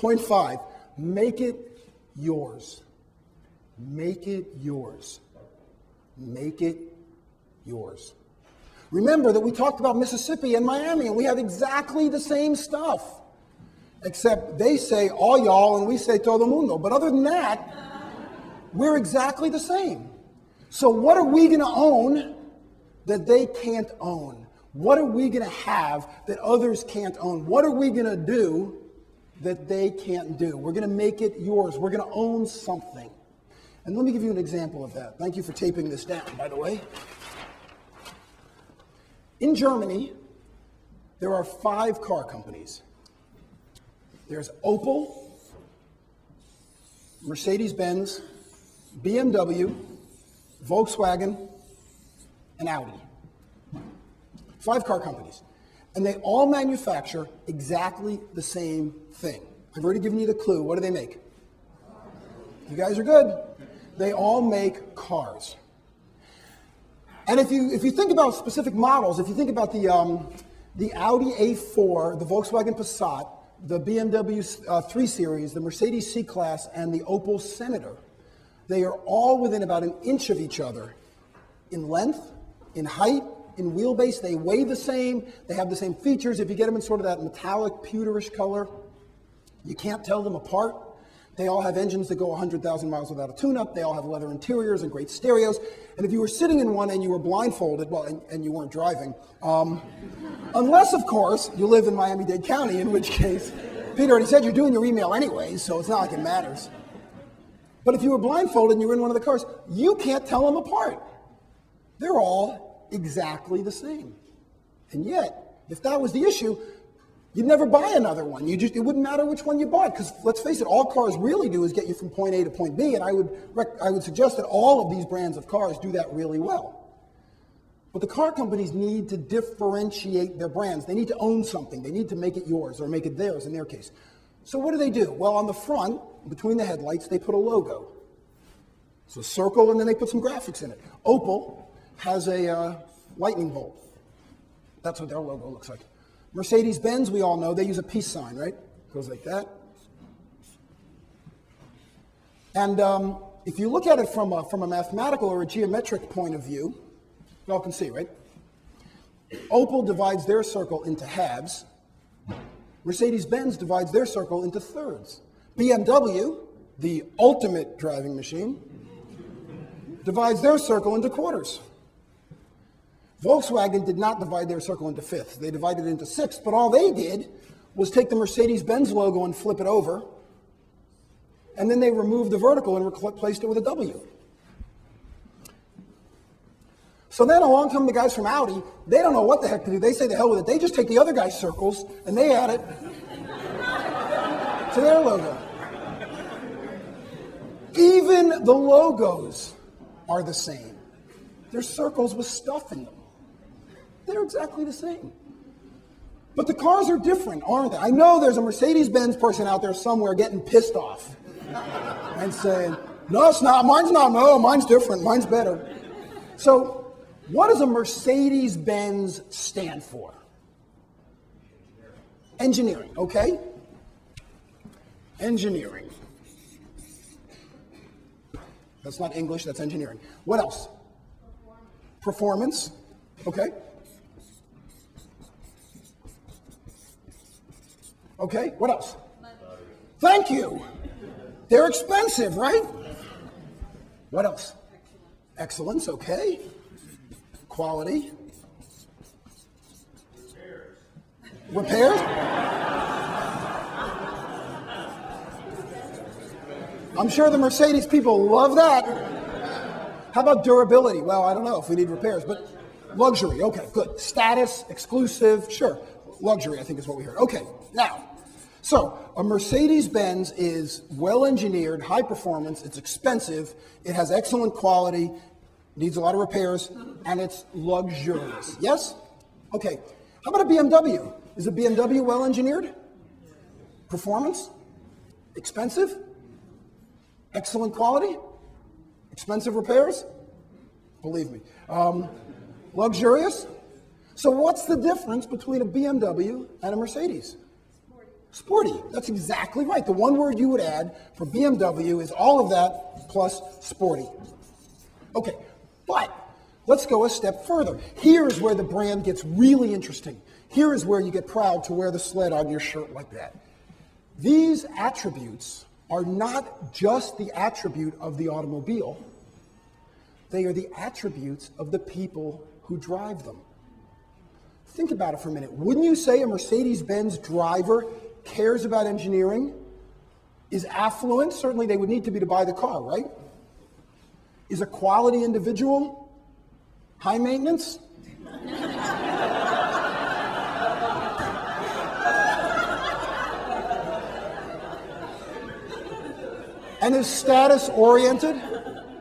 Point 5, make it yours. Make it yours. Make it yours. Remember that we talked about Mississippi and Miami, and we have exactly the same stuff. Except they say all y'all, and we say todo mundo. But other than that, we're exactly the same. So what are we going to own that they can't own? What are we going to have that others can't own? What are we going to do that they can't do? We're going to make it yours. We're going to own something. And let me give you an example of that. Thank you for taping this down, by the way. In Germany, there are 5 car companies. There's Opel, Mercedes-Benz, BMW, Volkswagen, and Audi. 5 car companies. And they all manufacture exactly the same thing. I've already given you the clue. What do they make? You guys are good. They all make cars. And if you think about specific models, if you think about the Audi A4, the Volkswagen Passat, the BMW 3 Series, the Mercedes C-Class, and the Opel Senator, they are all within about an inch of each other in length, in height, in wheelbase. They weigh the same. They have the same features. If you get them in sort of that metallic, pewterish color, you can't tell them apart. They all have engines that go 100,000 miles without a tune-up. They all have leather interiors and great stereos. And if you were sitting in one and you were blindfolded, well, and you weren't driving, unless, of course, you live in Miami-Dade County, in which case, Peter already said you're doing your email anyways, so it's not like it matters. But if you were blindfolded and you were in one of the cars, you can't tell them apart. They're all exactly the same. And yet, if that was the issue, you'd never buy another one. It wouldn't matter which one you bought, because let's face it, all cars really do is get you from point A to point B, and I would suggest that all of these brands of cars do that really well. But the car companies need to differentiate their brands. They need to own something. They need to make it yours or make it theirs in their case. So what do? Well, on the front, between the headlights, they put a logo. It's a circle, and then they put some graphics in it. Opel has a lightning bolt. That's what their logo looks like. Mercedes-Benz, we all know, they use a peace sign, right? Goes like that. And if you look at it from a mathematical or a geometric point of view, you all can see, right? Opel divides their circle into halves. Mercedes-Benz divides their circle into thirds. BMW, the ultimate driving machine, divides their circle into quarters. Volkswagen did not divide their circle into fifths. They divided it into sixths, but all they did was take the Mercedes-Benz logo and flip it over, and then they removed the vertical and replaced it with a W. So then along come the guys from Audi. They don't know what the heck to do. They say the hell with it. They just take the other guy's circles and they add it to their logo. Even the logos are the same. They're circles with stuff in them. They're exactly the same. But the cars are different, aren't they? I know there's a Mercedes-Benz person out there somewhere getting pissed off and saying, no, it's not. Mine's not. No, mine's different. Mine's better. So what does a Mercedes-Benz stand for? Engineering, okay? Engineering. That's not English, that's engineering. What else? Performance, okay? Okay, what else? Thank you. They're expensive, right? What else? Excellence, okay. Quality. Repairs? I'm sure the Mercedes people love that. How about durability? Well, I don't know if we need repairs, but luxury, okay, good. Status, exclusive, sure. Luxury, I think is what we heard. Okay, now, so a Mercedes-Benz is well-engineered, high performance, it's expensive, it has excellent quality, needs a lot of repairs, and it's luxurious. Yes? Okay. How about a BMW? Is a BMW well-engineered? Performance? Expensive? Excellent quality? Expensive repairs? Believe me. Luxurious? So what's the difference between a BMW and a Mercedes? Sporty. That's exactly right. The one word you would add for BMW is all of that plus sporty. Okay, but let's go a step further. Here is where the brand gets really interesting. Here is where you get proud to wear the sled on your shirt like that. These attributes are not just the attribute of the automobile. They are the attributes of the people who drive them. Think about it for a minute. Wouldn't you say a Mercedes-Benz driver cares about engineering, is affluent? Certainly they would need to be to buy the car, right? Is a quality individual, high maintenance? And is status oriented?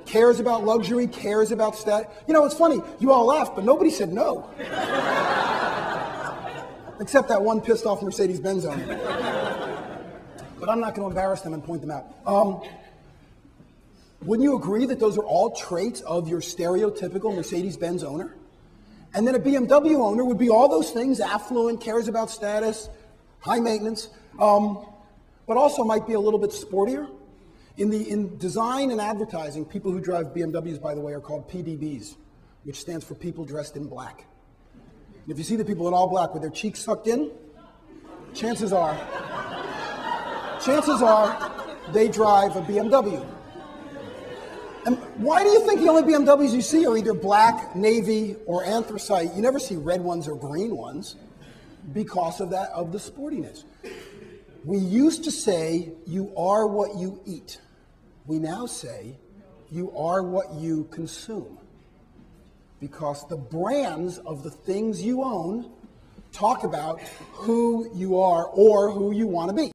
Cares about luxury, cares about status. You know, it's funny, you all laughed, but nobody said no. Except that one pissed off Mercedes-Benz owner. But I'm not going to embarrass them and point them out. Wouldn't you agree that those are all traits of your stereotypical Mercedes-Benz owner? And then a BMW owner would be all those things: affluent, cares about status, high maintenance, but also might be a little bit sportier. In design and advertising, people who drive BMWs, by the way, are called PDBs, which stands for people dressed in black. And if you see the people in all black with their cheeks sucked in, chances are they drive a BMW. And why do you think the only BMWs you see are either black, navy, or anthracite? You never see red ones or green ones because of that, of the sportiness. We used to say, you are what you eat. We now say, you are what you consume. Because the brands of the things you own talk about who you are or who you want to be.